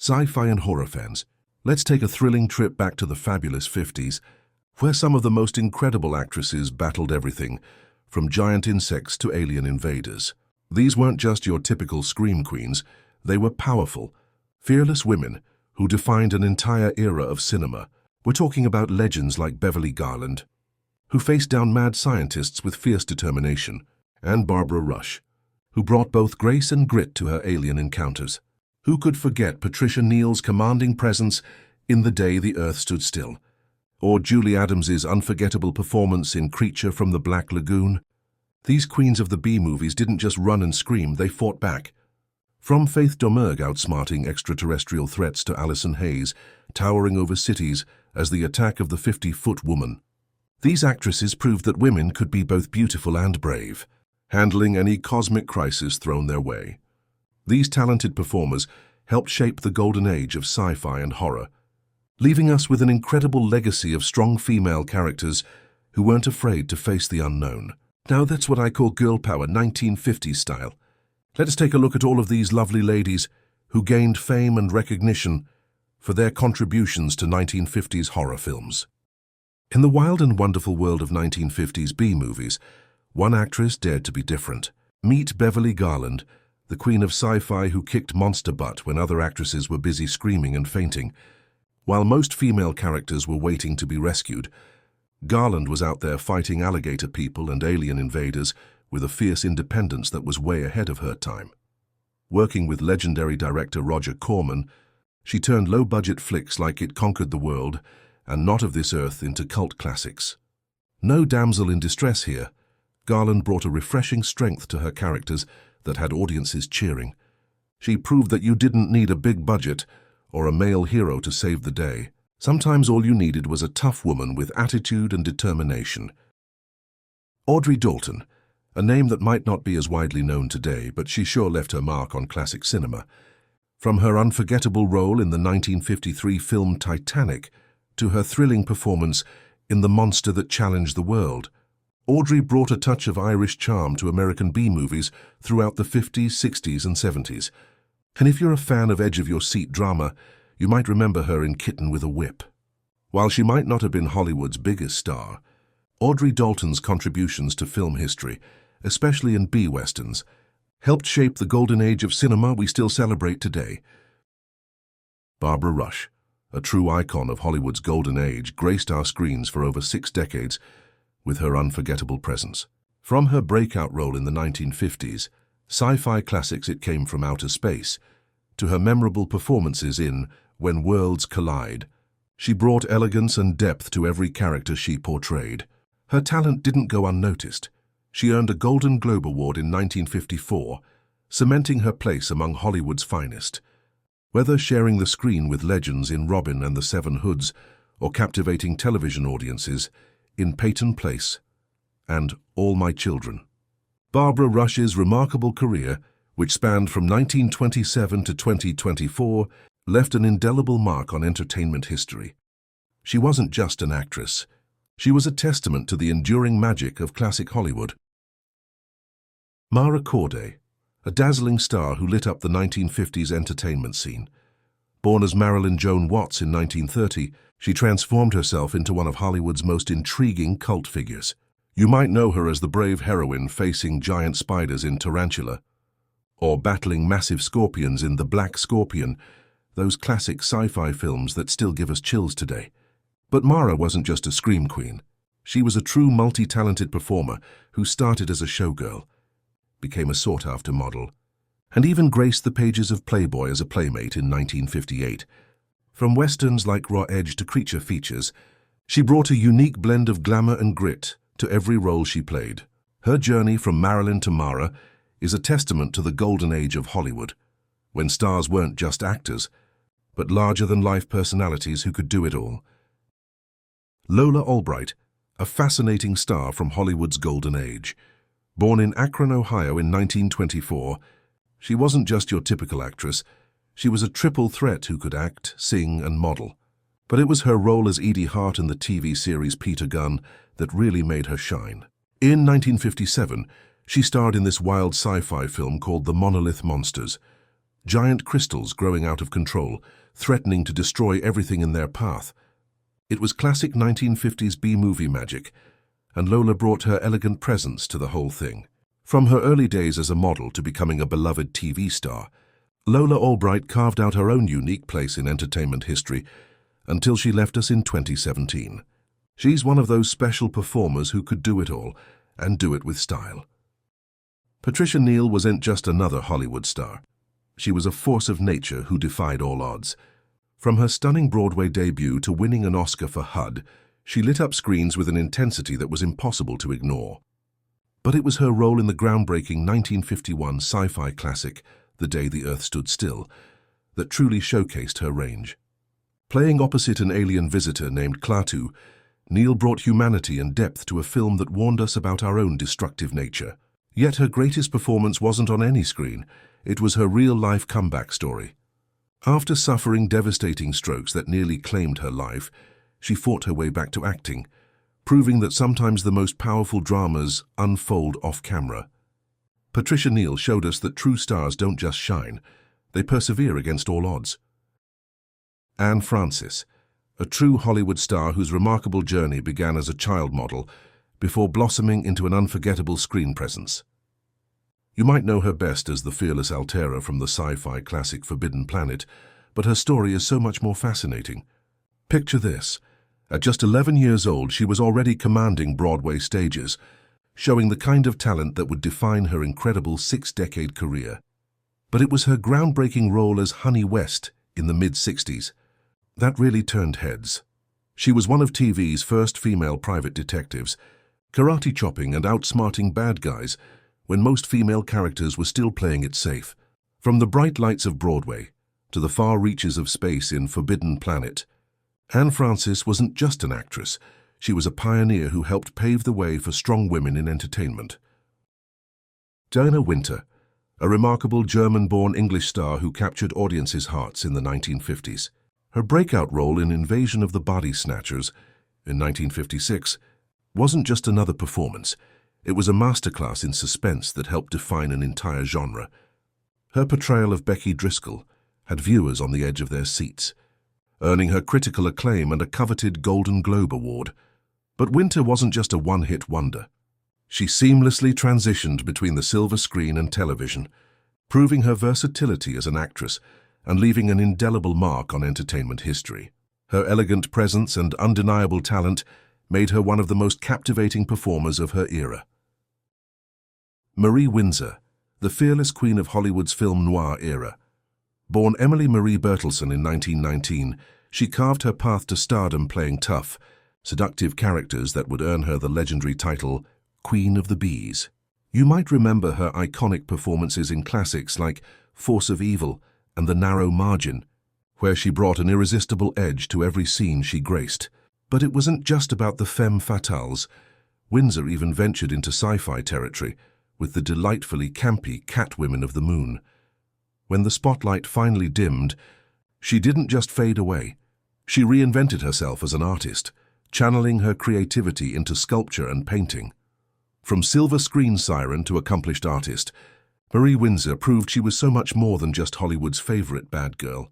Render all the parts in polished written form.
Sci-fi and horror fans, let's take a thrilling trip back to the fabulous 50s, where some of the most incredible actresses battled everything, from giant insects to alien invaders. These weren't just your typical scream queens, they were powerful, fearless women who defined an entire era of cinema. We're talking about legends like Beverly Garland, who faced down mad scientists with fierce determination, and Barbara Rush, who brought both grace and grit to her alien encounters. Who could forget Patricia Neal's commanding presence in The Day the Earth Stood Still, or Julie Adams's unforgettable performance in Creature from the Black Lagoon? These queens of the B-movies didn't just run and scream, they fought back. From Faith Domergue outsmarting extraterrestrial threats to Alison Hayes towering over cities as the attack of the 50-foot woman. These actresses proved that women could be both beautiful and brave, handling any cosmic crisis thrown their way. These talented performers helped shape the golden age of sci-fi and horror, leaving us with an incredible legacy of strong female characters who weren't afraid to face the unknown. Now that's what I call girl power, 1950s style. Let's take a look at all of these lovely ladies who gained fame and recognition for their contributions to 1950s horror films. In the wild and wonderful world of 1950s B-movies, one actress dared to be different. Meet Beverly Garland, the queen of sci-fi who kicked monster butt when other actresses were busy screaming and fainting. While most female characters were waiting to be rescued, Garland was out there fighting alligator people and alien invaders with a fierce independence that was way ahead of her time. Working with legendary director Roger Corman, she turned low-budget flicks like It Conquered the World and Not of This Earth into cult classics. No damsel in distress here. Garland brought a refreshing strength to her characters that had audiences cheering. She proved that you didn't need a big budget or a male hero to save the day. Sometimes all you needed was a tough woman with attitude and determination. Audrey Dalton, a name that might not be as widely known today, but she sure left her mark on classic cinema. From her unforgettable role in the 1953 film Titanic to her thrilling performance in The Monster That Challenged the World, Audrey brought a touch of Irish charm to American B-movies throughout the 50s, 60s, and 70s. And if you're a fan of edge-of-your-seat drama, you might remember her in Kitten with a Whip. While she might not have been Hollywood's biggest star, Audrey Dalton's contributions to film history, especially in B-westerns, helped shape the golden age of cinema we still celebrate today. Barbara Rush, a true icon of Hollywood's golden age, graced our screens for over 6 decades with her unforgettable presence. From her breakout role in the 1950s, sci-fi classics It Came from Outer Space, to her memorable performances in When Worlds Collide, she brought elegance and depth to every character she portrayed. Her talent didn't go unnoticed. She earned a Golden Globe Award in 1954, cementing her place among Hollywood's finest. Whether sharing the screen with legends in Robin and the Seven Hoods or captivating television audiences in Peyton Place and All My Children, Barbara Rush's remarkable career, which spanned from 1927 to 2024, left an indelible mark on entertainment history. She wasn't just an actress. She was a testament to the enduring magic of classic Hollywood. Mara Corday, a dazzling star who lit up the 1950s entertainment scene. Born as Marilyn Joan Watts in 1930, she transformed herself into one of Hollywood's most intriguing cult figures. You might know her as the brave heroine facing giant spiders in Tarantula, or battling massive scorpions in The Black Scorpion, those classic sci-fi films that still give us chills today. But Mara wasn't just a scream queen. She was a true multi-talented performer who started as a showgirl, became a sought-after model, and even graced the pages of Playboy as a playmate in 1958. From westerns like Raw Edge to creature features, she brought a unique blend of glamour and grit to every role she played. Her journey from Marilyn to Mara is a testament to the golden age of Hollywood, when stars weren't just actors, but larger-than-life personalities who could do it all. Lola Albright, a fascinating star from Hollywood's golden age. Born in Akron, Ohio in 1924, she wasn't just your typical actress. She was a triple threat who could act, sing, and model. But it was her role as Edie Hart in the TV series Peter Gunn that really made her shine. In 1957, she starred in this wild sci-fi film called The Monolith Monsters. giant crystals growing out of control, threatening to destroy everything in their path. It was classic 1950s B-movie magic, and Lola brought her elegant presence to the whole thing. From her early days as a model to becoming a beloved TV star, Lola Albright carved out her own unique place in entertainment history until she left us in 2017. She's one of those special performers who could do it all, and do it with style. Patricia Neal wasn't just another Hollywood star. She was a force of nature who defied all odds. From her stunning Broadway debut to winning an Oscar for HUD, she lit up screens with an intensity that was impossible to ignore. But it was her role in the groundbreaking 1951 sci-fi classic, The Day the Earth Stood Still, that truly showcased her range. Playing opposite an alien visitor named Klaatu, Neal brought humanity and depth to a film that warned us about our own destructive nature. Yet her greatest performance wasn't on any screen. It was her real-life comeback story. After suffering devastating strokes that nearly claimed her life, she fought her way back to acting, proving that sometimes the most powerful dramas unfold off-camera. Patricia Neal showed us that true stars don't just shine, they persevere against all odds. Anne Francis, a true Hollywood star whose remarkable journey began as a child model before blossoming into an unforgettable screen presence. You might know her best as the fearless Altera from the sci-fi classic Forbidden Planet, but her story is so much more fascinating. Picture this. At just 11 years old, she was already commanding Broadway stages, showing the kind of talent that would define her incredible 6-decade career. But it was her groundbreaking role as Honey West in the mid-60s that really turned heads. She was one of TV's first female private detectives, karate chopping and outsmarting bad guys when most female characters were still playing it safe. From the bright lights of Broadway to the far reaches of space in Forbidden Planet, Anne Francis wasn't just an actress, she was a pioneer who helped pave the way for strong women in entertainment. Diana Winter, a remarkable German-born English star who captured audiences' hearts in the 1950s. Her breakout role in Invasion of the Body Snatchers in 1956 wasn't just another performance, it was a masterclass in suspense that helped define an entire genre. Her portrayal of Becky Driscoll had viewers on the edge of their seats, earning her critical acclaim and a coveted Golden Globe Award. But Winter wasn't just a one-hit wonder. She seamlessly transitioned between the silver screen and television, proving her versatility as an actress and leaving an indelible mark on entertainment history. Her elegant presence and undeniable talent made her one of the most captivating performers of her era. Marie Windsor, the fearless queen of Hollywood's film noir era. Born Emily Marie Bertelsen in 1919, she carved her path to stardom playing tough, seductive characters that would earn her the legendary title Queen of the Bees. You might remember her iconic performances in classics like Force of Evil and The Narrow Margin, where she brought an irresistible edge to every scene she graced. But it wasn't just about the femme fatales. Windsor even ventured into sci-fi territory with the delightfully campy Catwomen of the Moon. When the spotlight finally dimmed, she didn't just fade away. She reinvented herself as an artist, channeling her creativity into sculpture and painting. From silver screen siren to accomplished artist, Marie Windsor proved she was so much more than just Hollywood's favorite bad girl.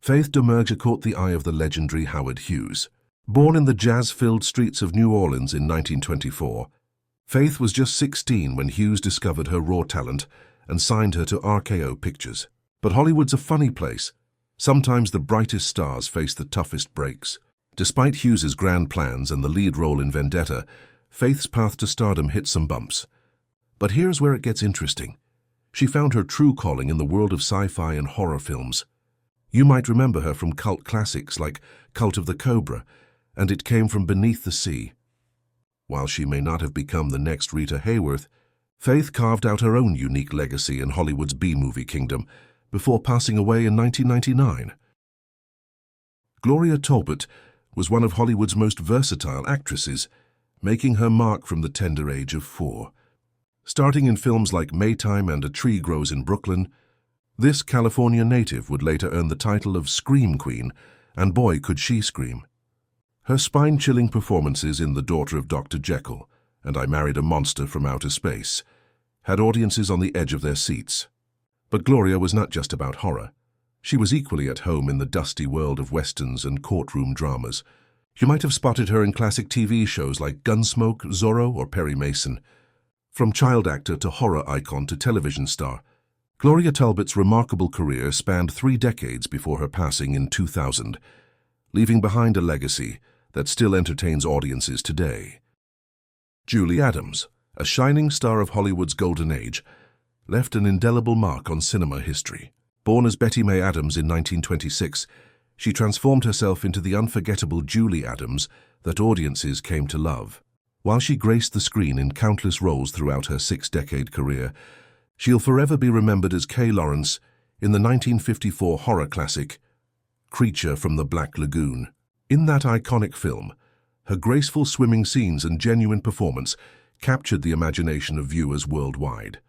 Faith Domergue caught the eye of the legendary Howard Hughes. Born in the jazz-filled streets of New Orleans in 1924, Faith was just 16 when Hughes discovered her raw talent and signed her to RKO Pictures. But Hollywood's a funny place. Sometimes the brightest stars face the toughest breaks. Despite Hughes's grand plans and the lead role in Vendetta, Faith's path to stardom hit some bumps. But here's where it gets interesting. She found her true calling in the world of sci-fi and horror films. You might remember her from cult classics like Cult of the Cobra and It Came from Beneath the Sea. While she may not have become the next Rita Hayworth, Faith carved out her own unique legacy in Hollywood's B-movie kingdom before passing away in 1999. Gloria Talbot was one of Hollywood's most versatile actresses, making her mark from the tender age of 4. Starting in films like Maytime and A Tree Grows in Brooklyn, this California native would later earn the title of Scream Queen, and boy could she scream. Her spine-chilling performances in The Daughter of Dr. Jekyll and I Married a Monster from Outer Space had audiences on the edge of their seats. But Gloria was not just about horror. She was equally at home in the dusty world of westerns and courtroom dramas. You might have spotted her in classic TV shows like Gunsmoke, Zorro, or Perry Mason. From child actor to horror icon to television star, Gloria Talbot's remarkable career spanned 3 decades before her passing in 2000, leaving behind a legacy that still entertains audiences today. Julie Adams, a shining star of Hollywood's golden age, left an indelible mark on cinema history. Born as Betty Mae Adams in 1926, she transformed herself into the unforgettable Julie Adams that audiences came to love. While she graced the screen in countless roles throughout her 6-decade career, she'll forever be remembered as Kay Lawrence in the 1954 horror classic, Creature from the Black Lagoon. In that iconic film, her graceful swimming scenes and genuine performance captured the imagination of viewers worldwide.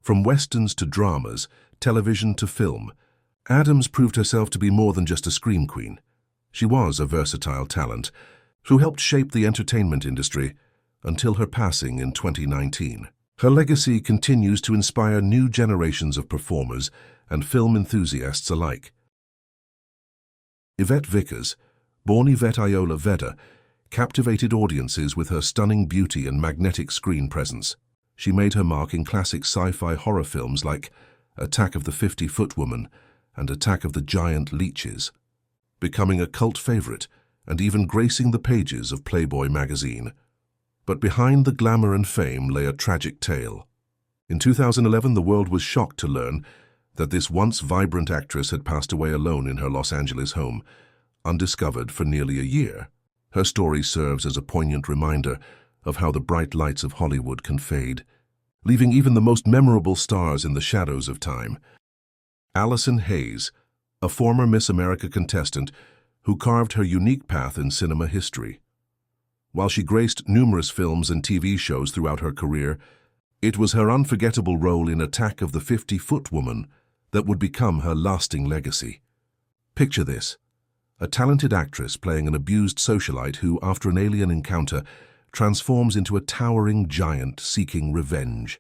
From westerns to dramas, television to film, Adams proved herself to be more than just a scream queen. She was a versatile talent who helped shape the entertainment industry until her passing in 2019. Her legacy continues to inspire new generations of performers and film enthusiasts alike. Yvette Vickers, born Yvette Iola Vedder, captivated audiences with her stunning beauty and magnetic screen presence. She made her mark in classic sci-fi horror films like Attack of the 50-Foot Woman and Attack of the Giant Leeches, becoming a cult favorite and even gracing the pages of Playboy magazine. But behind the glamour and fame lay a tragic tale. In 2011, the world was shocked to learn that this once vibrant actress had passed away alone in her Los Angeles home, undiscovered for nearly a year. Her story serves as a poignant reminder of how the bright lights of Hollywood can fade, leaving even the most memorable stars in the shadows of time. Allison Hayes, a former Miss America contestant who carved her unique path in cinema history. While she graced numerous films and TV shows throughout her career, it was her unforgettable role in Attack of the 50-Foot Woman that would become her lasting legacy. Picture this: a talented actress playing an abused socialite who, after an alien encounter, transforms into a towering giant seeking revenge.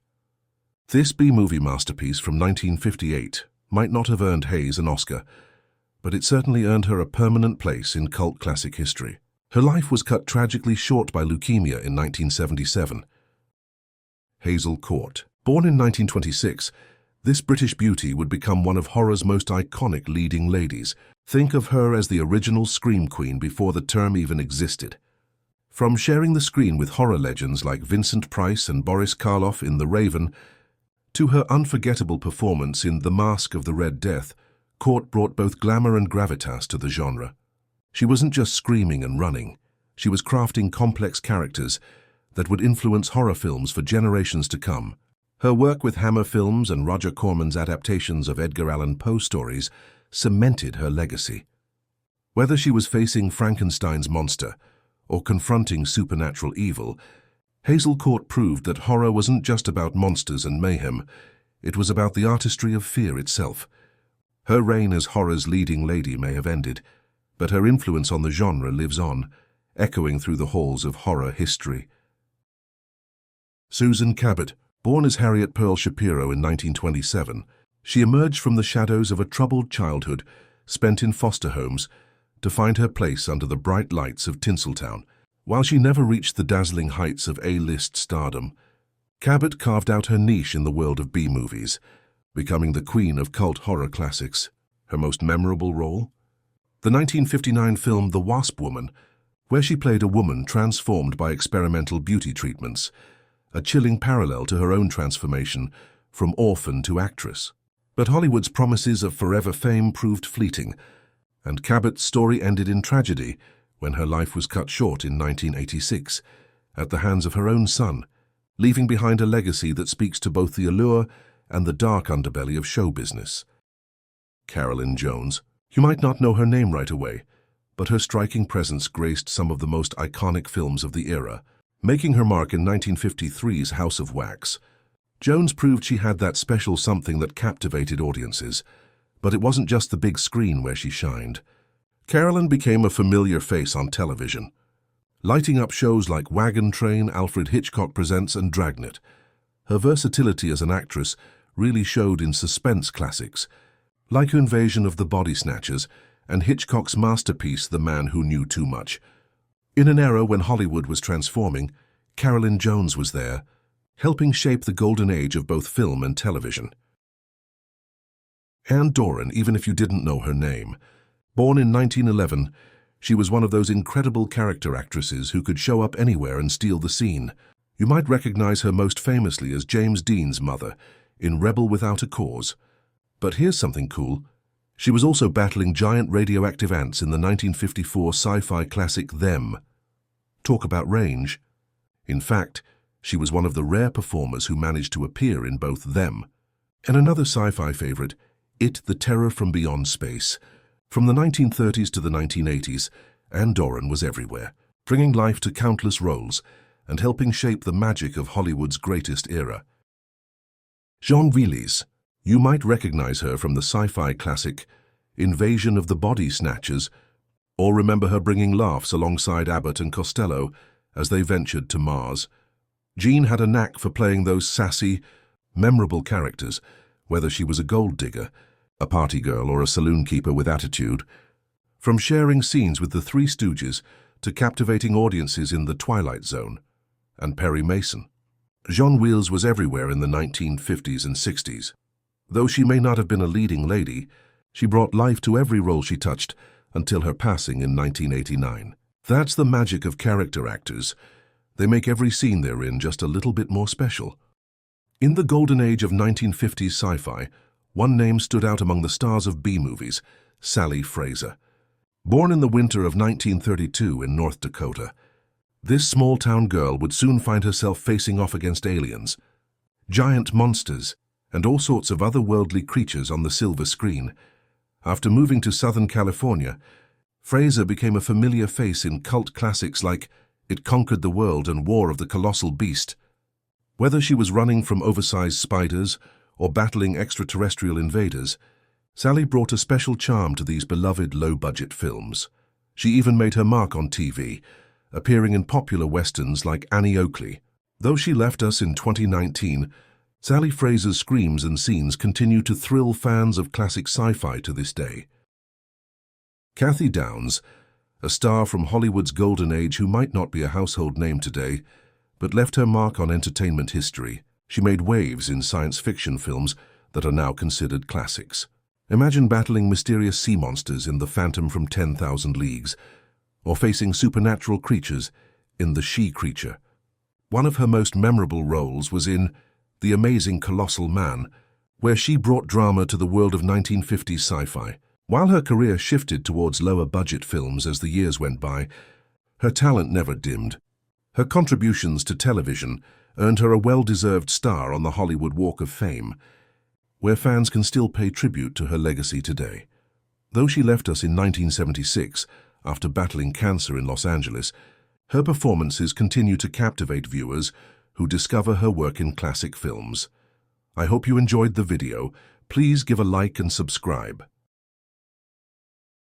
This B-movie masterpiece from 1958 might not have earned Hayes an Oscar, but it certainly earned her a permanent place in cult classic history. Her life was cut tragically short by leukemia in 1977. Hazel Court. Born in 1926, this British beauty would become one of horror's most iconic leading ladies. Think of her as the original scream queen before the term even existed. From sharing the screen with horror legends like Vincent Price and Boris Karloff in The Raven, to her unforgettable performance in The Mask of the Red Death, Court brought both glamour and gravitas to the genre. She wasn't just screaming and running. She was crafting complex characters that would influence horror films for generations to come. Her work with Hammer Films and Roger Corman's adaptations of Edgar Allan Poe stories cemented her legacy. Whether she was facing Frankenstein's monster or confronting supernatural evil, Hazel Court proved that horror wasn't just about monsters and mayhem. It was about the artistry of fear itself. Her reign as horror's leading lady may have ended, but her influence on the genre lives on, echoing through the halls of horror history. Susan Cabot. Born as Harriet Pearl Shapiro in 1927, she emerged from the shadows of a troubled childhood spent in foster homes to find her place under the bright lights of Tinseltown. While she never reached the dazzling heights of A-list stardom, Cabot carved out her niche in the world of B-movies, becoming the queen of cult horror classics. Her most memorable role? The 1959 film The Wasp Woman, where she played a woman transformed by experimental beauty treatments, a chilling parallel to her own transformation from orphan to actress. But Hollywood's promises of forever fame proved fleeting, and Cabot's story ended in tragedy when her life was cut short in 1986 at the hands of her own son, leaving behind a legacy that speaks to both the allure and the dark underbelly of show business. Carolyn Jones. You might not know her name right away, but her striking presence graced some of the most iconic films of the era. Making her mark in 1953's House of Wax, Jones proved she had that special something that captivated audiences. But it wasn't just the big screen where she shined. Carolyn became a familiar face on television, lighting up shows like Wagon Train, Alfred Hitchcock Presents, and Dragnet. Her versatility as an actress really showed in suspense classics, like Invasion of the Body Snatchers and Hitchcock's masterpiece The Man Who Knew Too Much. In an era when Hollywood was transforming, Carolyn Jones was there, helping shape the golden age of both film and television. Anne Doran, even if you didn't know her name. Born in 1911, she was one of those incredible character actresses who could show up anywhere and steal the scene. You might recognize her most famously as James Dean's mother in Rebel Without a Cause. But here's something cool. She was also battling giant radioactive ants in the 1954 sci-fi classic Them. Talk about range. In fact, she was one of the rare performers who managed to appear in both Them and another sci-fi favorite, It, the Terror from Beyond Space. From the 1930s to the 1980s, Anne Doran was everywhere, bringing life to countless roles and helping shape the magic of Hollywood's greatest era. Jeanne Villiers. You might recognize her from the sci-fi classic Invasion of the Body Snatchers, or remember her bringing laughs alongside Abbott and Costello as they ventured to Mars. Jean had a knack for playing those sassy, memorable characters, whether she was a gold digger, a party girl, or a saloon keeper with attitude. From sharing scenes with the Three Stooges to captivating audiences in The Twilight Zone and Perry Mason, Jeanne Villiers was everywhere in the 1950s and 60s. Though she may not have been a leading lady, she brought life to every role she touched until her passing in 1989. That's the magic of character actors. They make every scene they're in just a little bit more special. In the golden age of 1950s sci-fi, one name stood out among the stars of B-movies, Sally Fraser. Born in the winter of 1932 in North Dakota, this small-town girl would soon find herself facing off against aliens, giant monsters, and all sorts of otherworldly creatures on the silver screen. After moving to Southern California, Fraser became a familiar face in cult classics like It Conquered the World and War of the Colossal Beast. Whether she was running from oversized spiders or battling extraterrestrial invaders, Sally brought a special charm to these beloved low-budget films. She even made her mark on TV, appearing in popular westerns like Annie Oakley. Though she left us in 2019, Sally Fraser's screams and scenes continue to thrill fans of classic sci-fi to this day. Kathy Downs, a star from Hollywood's golden age who might not be a household name today, but left her mark on entertainment history. She made waves in science fiction films that are now considered classics. Imagine battling mysterious sea monsters in The Phantom from 10,000 Leagues, or facing supernatural creatures in The She-Creature. One of her most memorable roles was in The Amazing Colossal Man, where she brought drama to the world of 1950s sci-fi. While her career shifted towards lower-budget films as the years went by, her talent never dimmed. Her contributions to television earned her a well-deserved star on the Hollywood Walk of Fame, where fans can still pay tribute to her legacy today. Though she left us in 1976 after battling cancer in Los Angeles, her performances continue to captivate viewers who discover her work in classic films. I hope you enjoyed the video. Please give a like and subscribe.